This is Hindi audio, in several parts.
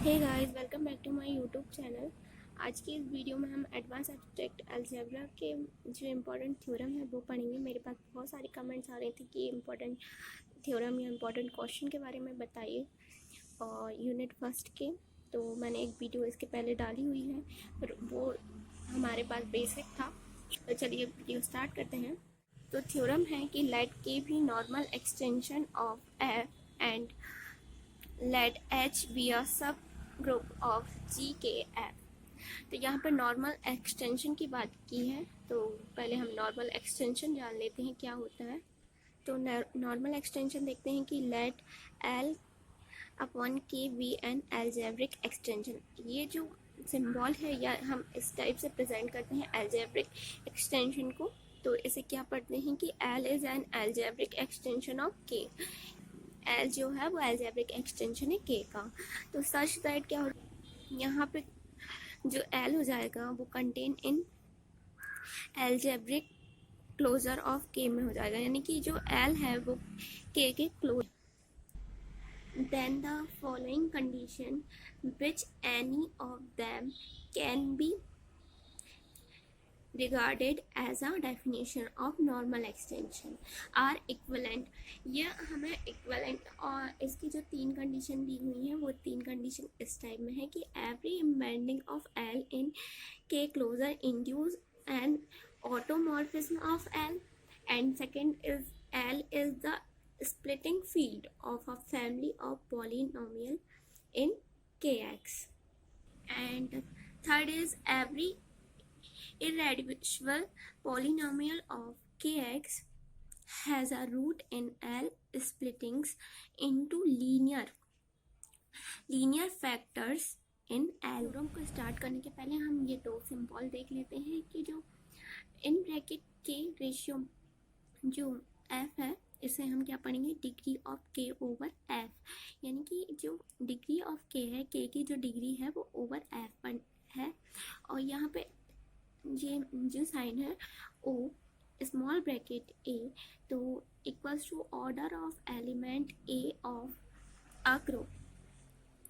Hey guys, welcome back to my YouTube channel. आज की इस वीडियो में हम एडवांस एब्स्ट्रैक्ट अलजेब्रा के जो इम्पोर्टेंट थ्योरम है वो पढ़ेंगे। मेरे पास बहुत सारे कमेंट्स आ रहे थे कि इम्पोर्टेंट थ्योरम या इम्पोर्टेंट क्वेश्चन के बारे में बताइए और यूनिट फर्स्ट के। तो मैंने एक वीडियो इसके पहले डाली हुई है, पर वो हमारे पास बेसिक था। तो चलिए वीडियो स्टार्ट करते हैं। तो थ्योरम है कि लेट के भी normal extension of F and let H be a सब group of g k f. तो यहाँ पर नॉर्मल एक्सटेंशन की बात की है, तो पहले हम नॉर्मल एक्सटेंशन जान लेते हैं क्या होता है। तो नॉर्मल एक्सटेंशन देखते हैं कि लेट एल अपॉन के बी एन एल्जेब्रिक एक्सटेंशन। ये जो सिंबल है या हम इस टाइप से प्रेजेंट करते हैं एल्जेब्रिक एक्सटेंशन को। तो इसे क्या पढ़ते हैं कि L is an algebraic extension of के। एल जो है वो एल्जेब्रिक एक्सटेंशन है के का। तो सच दैट क्या हो, यहाँ पे जो एल हो जाएगा वो contain in algebraic closure of K में हो जाएगा, यानी कि जो एल है वो K close. Then the following condition which any of them can be regarded as a definition of normal extension are equivalent। ये हमें equivalent और इसकी जो तीन कंडीशन दी हुई है वो तीन कंडीशन इस टाइप में है कि every embedding of L in K closure induce an automorphism of L, and second is L is the splitting field of a family of polynomial in Kx, and third is every irreducible polynomial of kx has a root in L splittings into linear factors in L। Theorem को स्टार्ट करने के पहले हम ये दो सिंबल देख लेते हैं कि जो इन ब्रैकेट के रेशियो जो f है इसे हम क्या पढ़ेंगे, degree of k over f, यानी कि जो डिग्री ऑफ k है, k की जो डिग्री है वो ओवर f पर है। और यहाँ पे ये जो साइन है ओ स्मॉल ब्रैकेट ए, तो equals to order of element A of a group.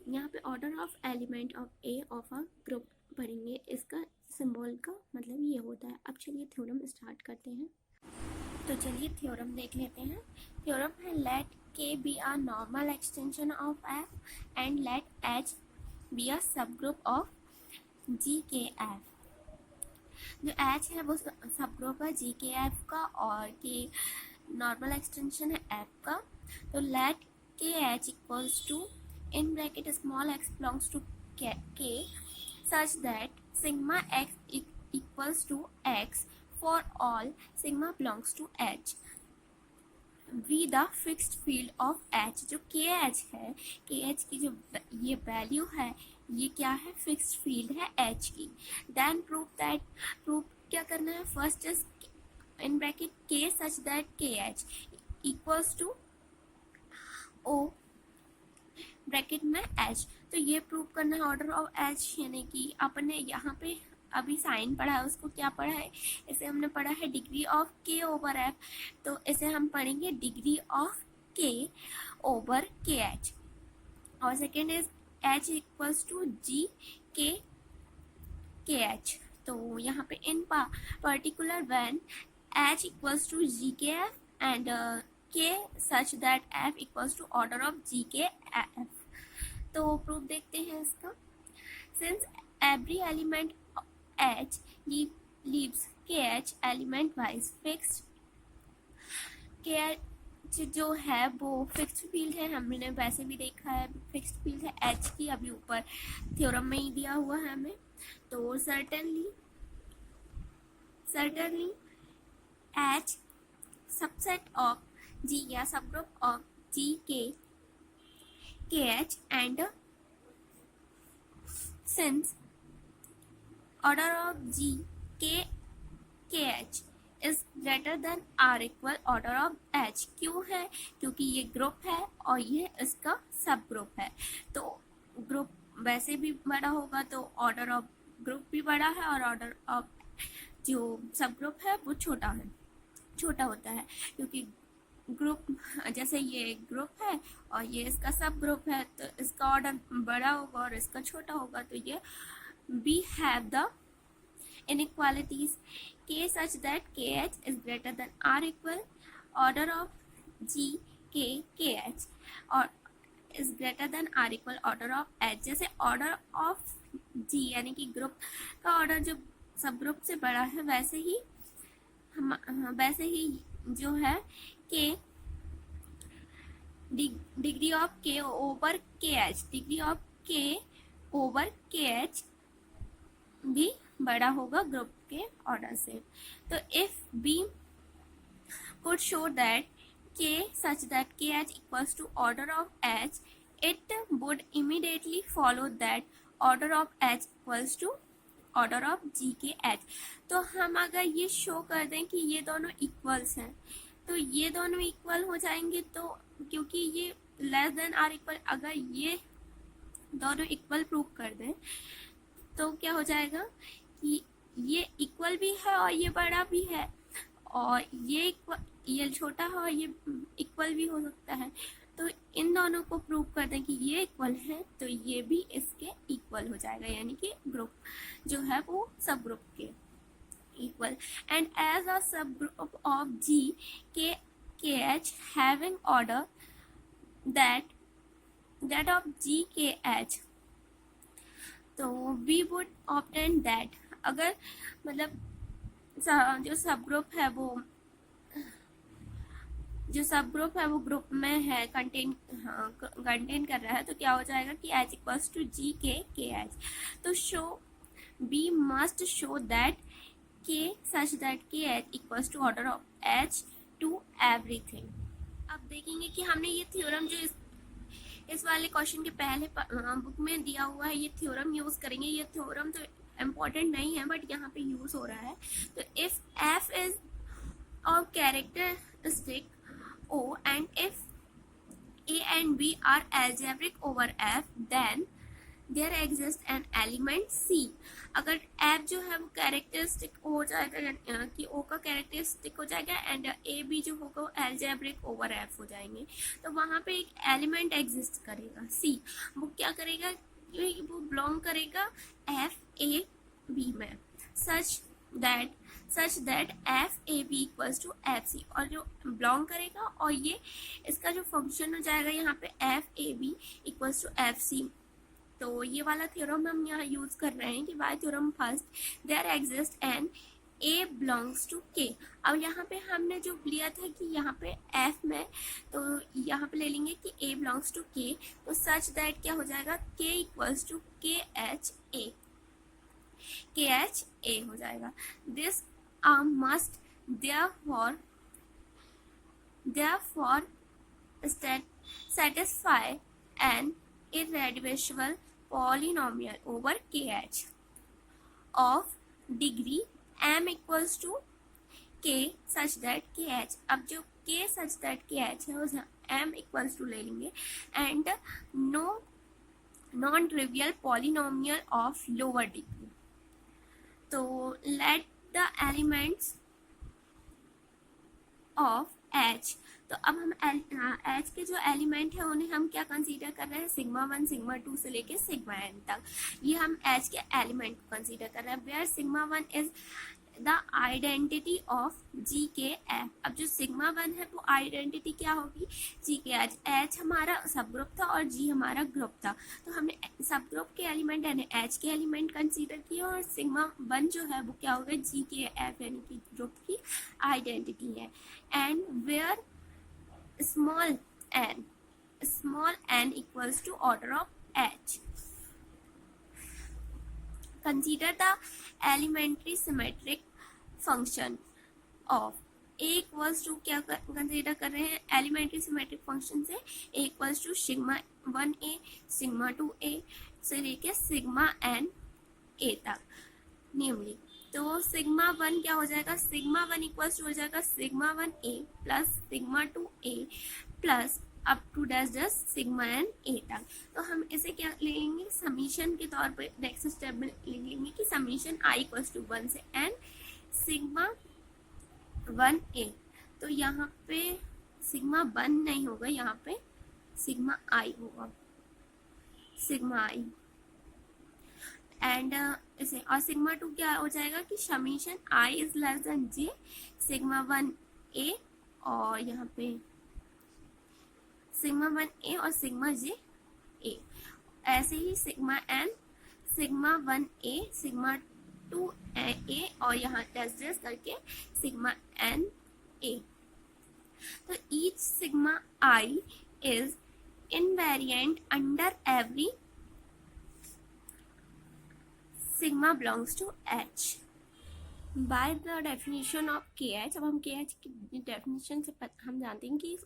यहाँ पे order of element of A of a group पढ़ेंगे। इसका सिंबल का मतलब ये होता है। अब चलिए थ्योरम स्टार्ट करते हैं। तो चलिए थ्योरम देख लेते हैं। थ्योरम है लेट के be a normal extension of F and let H be a सब group of g k F. जो एच है वो सब ग्रुप है जी के एफ का और के नॉर्मल एक्सटेंशन है एफ का। तो let k H equals to in bracket small x belongs to k such that sigma x equals to x for all sigma belongs to h be the fixed field of h. जो के एच है, के एच की जो ये वैल्यू है ये क्या है, फिक्स्ड फील्ड है एच की। देन प्रूफ क्या करना है, फर्स्ट इज इन ब्रैकेट के सच दैट के H equals to O bracket में एच। तो ये प्रूव करना है ऑर्डर ऑफ एच, यानी कि अपने यहाँ पे अभी साइन पढ़ा है उसको क्या पढ़ा है, इसे हमने पढ़ा है degree of k over f, तो इसे हम पढ़ेंगे degree of k over k h. और second is h equals to g k h. तो यहाँ पे in particular when h equals to g k f and k such that f equals to order of g k f. तो प्रूफ देखते हैं इसका। Since every element h leaves k h element wise fixed, k h जो है वो फिक्स्ड फील्ड है, हमने वैसे भी देखा है फिक्स्ड फील्ड है एच की, अभी ऊपर थ्योरम में ही दिया हुआ है हमें। तो certainly h subset of g या subgroup of g k h and since order of g k h is greater than or equal order of h. क्यों है, क्योंकि ये ग्रुप है और ये इसका सब ग्रुप है। तो ग्रुप वैसे भी बड़ा होगा तो ऑर्डर ऑफ ग्रुप भी बड़ा है और ऑर्डर ऑफ जो सब ग्रुप है वो छोटा होता है, क्योंकि ग्रुप, जैसे ये ग्रुप है और ये इसका सब ग्रुप है, तो इसका ऑर्डर बड़ा होगा और इसका छोटा होगा, तो ये we have the inequalities k such that kh is greater than or equal order of g k kh और is greater than or equal order of h। जैसे ऑर्डर ऑफ g यानी कि ग्रुप का ऑर्डर जो सब ग्रुप से बड़ा है, वैसे ही जो है k degree of k over k h, degree of k over k h भी बड़ा होगा ग्रुप के ऑर्डर से। तो if we could show that k such that kh equals to order of h, it would immediately follow that order of h equals to order of g के h। तो हम अगर ये शो कर दें कि ये दोनों इक्वल्स हैं, तो ये दोनों इक्वल हो जाएंगे, तो क्योंकि ये लेस देन आर इक्वल, अगर ये दोनों इक्वल प्रूव कर दें तो क्या हो जाएगा कि ये इक्वल भी है और ये बड़ा भी है, और ये छोटा है और ये इक्वल भी हो सकता है। तो इन दोनों को प्रूव कर दें कि ये इक्वल है, तो ये भी इसके इक्वल हो जाएगा, यानी कि ग्रुप जो है वो सब ग्रुप के इक्वल। एंड एज अ सब group of g k H having order that of g k h, तो वी वुड ऑब्टेन दैट, अगर मतलब जो सब ग्रुप है वो ग्रुप में है, कंटेन कर रहा है, तो क्या हो जाएगा कि h equals to g k h. तो so we must show that k such that के H equals to order of h to everything. अब देखेंगे कि हमने ये थ्योरम जो इस वाले क्वेश्चन के पहले बुक में दिया हुआ है, ये थ्योरम यूज करेंगे। ये थ्योरम तो इम्पोर्टेंट नहीं है, बट यहाँ पे यूज हो रहा है। तो if f is of characteristic o and if a and b are algebraic over f, then there exists an element c। अगर f जो है वो कैरेक्टरिस्टिक हो जाएगा, कि o का कैरेक्टरिस्टिक हो जाएगा, एंड a b जो होगा वो algebraic over f हो जाएंगे, तो वहां पे एक एलिमेंट एग्जिस्ट करेगा c। वो क्या करेगा, वो बिलोंग करेगा f a b में, such that F A B equals to F C, और जो बिलोंग करेगा, और ये इसका जो फंक्शन हो जाएगा यहाँ पे F A B equals to F C. तो ये वाला थ्योरम हम यहाँ यूज कर रहे हैं कि by theorem first, there exist an a belongs to K. अब यहाँ पे हमने जो लिया था कि यहाँ पे एफ में, तो यहाँ पे ले लेंगे कि ए बिलोंग्स टू के, तो सच दैट क्या हो जाएगा, के इक्वल्स टू के एच ए, के एच ए हो जाएगा। This must therefore satisfy an irreducible polynomial over kh of degree m equals to k such that kh, अब जो k such that kh है उसे m equals to ले लेंगे, and no non-trivial polynomial of lower degree। तो let the elements of h, तो अब हम h के जो एलिमेंट है उन्हें हम क्या कंसीडर कर रहे हैं, सिग्मा 1 सिग्मा 2 से लेके सिग्मा n तक, ये हम h के एलिमेंट को कंसीडर कर रहे हैं। Where sigma 1 is the identity of g k f. अब जो सिग्मा 1 है वो आइडेंटिटी क्या होगी, जी के एच। एच हमारा सब ग्रुप था और जी हमारा ग्रुप था, तो हमने सब ग्रुप के एलिमेंट यानी एच के एलिमेंट कंसीडर किए, और सिग्मा 1 जो है वो क्या होगा, जी के एफ यानी कि ग्रुप की आइडेंटिटी है। And where small n equals to order of h, consider the elementary symmetric function of a equals to, क्या कंसीडर कर रहे हैं, एलिमेंट्री सिमेट्रिक फंक्शन से a equals to sigma 1a sigma 2a से लेके सिग्मा n a तक नेमली। तो सिग्मा 1 क्या हो जाएगा, सिग्मा 1 इक्वल्स टू हो जाएगा sigma 1a plus sigma 2a plus up to dash sigma n a तक। तो हम इसे क्या ले लेंगे, समीशन के तौर पर नेक्स्ट स्टेप में ले लेंगे कि समीशन i इक्वल्स टू 1 से n सिग्मा 1a। तो यहाँ पे सिग्मा 1 नहीं होगा यहाँ पे, सिग्मा आई होगा, सिग्मा आई। एंड इसे और सिग्मा 2 क्या हो जाएगा कि summation I is less than J sigma 1 ए, और यहाँ पे सिग्मा 1 ए और सिग्मा जे ए। ऐसे ही सिग्मा एन, सिग्मा 1 ए, सिग्मा 2 ए, और यहाँ डैश करके सिग्मा एन ए। तो each sigma I is invariant under every sigma belongs to H. By the definition of KH, अब हम KH की definition से हम जानते हैं कि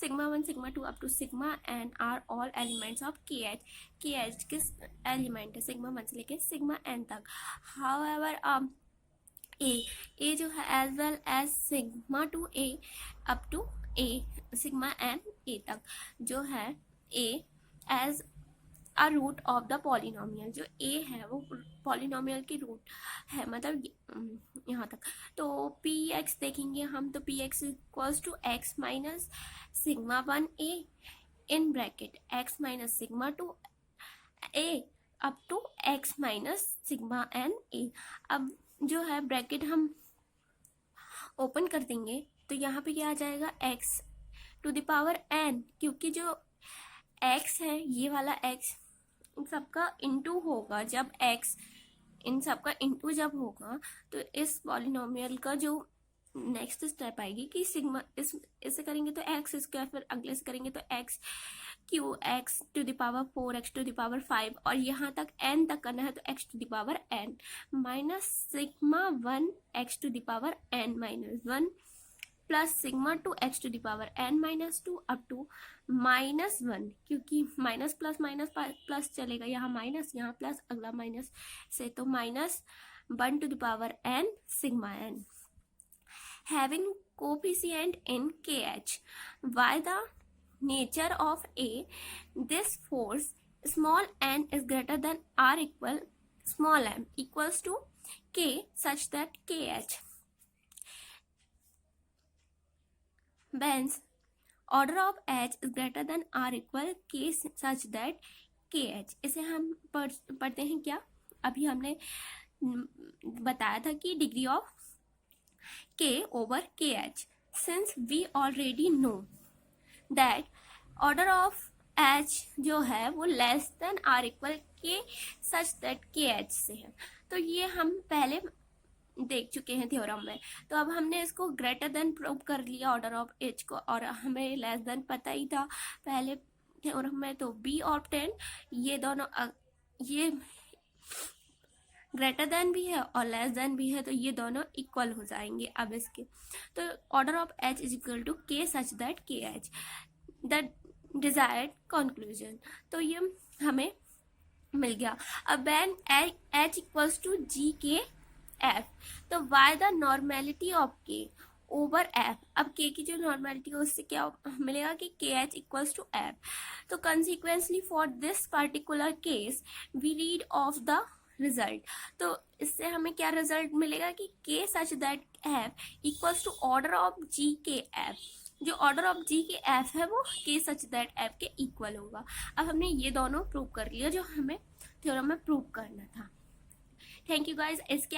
sigma 1, sigma 2 up to sigma n are all elements of KH. KH किस element है sigma 1 से लेके sigma n तक. However, A जो है as well as sigma 2A up to A sigma n A तक जो है A as a root of the polynomial, जो A है वो पॉलिनोमियल की रूट है, मतलब यहाँ तक। तो px देखेंगे हम, तो px equals to x minus sigma 1 a in bracket x minus sigma 2 a up to x minus sigma n a। अब जो है ब्रैकेट हम ओपन कर देंगे तो यहाँ पे क्या आ जाएगा x to the power n, क्योंकि जो x है ये वाला x इन सबका इंटू होगा, जब x इन सबका इंटू जब होगा तो इस पॉलिनोमियल का जो नेक्स्ट स्टेप आएगी कि सिग्मा इससे करेंगे तो एक्स स्क्वायर, फिर अगले से करेंगे तो x cube, x to the power 4, x to the power 5, और यहाँ तक n तक करना है तो x to the power n minus sigma 1 x to the power n minus 1 plus sigma 2 x to the power n minus 2 up to minus 1, क्योंकि माइनस प्लस माइनस प्लस चलेगा, यहाँ माइनस यहाँ प्लस अगला माइनस से, तो minus 1 to the power n sigma n। Having coefficient in KH, by the nature of A, this force small n is greater than or equal small m equals to K such that KH. Whence order of H is greater than or equal K such that KH. इसे हम पढ़ते हैं क्या, अभी हमने बताया था कि degree of K over KH. Since we already know that order of H जो है वो less than or equal K such that KH से है, तो ये हम पहले देख चुके हैं थ्योरम में। तो अब हमने इसको ग्रेटर देन प्रूव कर लिया ऑर्डर ऑफ H को, और हमें लेस देन पता ही था पहले थ्योरम में, तो B और 10 ये दोनों ये ग्रेटर देन भी है और लेस देन भी है, तो ये दोनों इक्वल हो जाएंगे अब इसके। तो order of H is equal to K such that KH, the desired conclusion. तो ये हमें मिल गया। अब when H equals to GKF, तो by the normality of K over F। अब K की जो नॉर्मेलिटी है उससे क्या मिलेगा कि KH इक्वल्स टू F। तो consequently for this particular case we read off the result, तो इससे हमें क्या रिजल्ट मिलेगा कि K such that F equals to order of GKF। जो ऑर्डर ऑफ GKF है वो K सच दैट F के इक्वल होगा। अब हमने ये दोनों प्रूव कर लिया जो हमें थ्योरम में प्रूव करना था। Thank you guys. इसके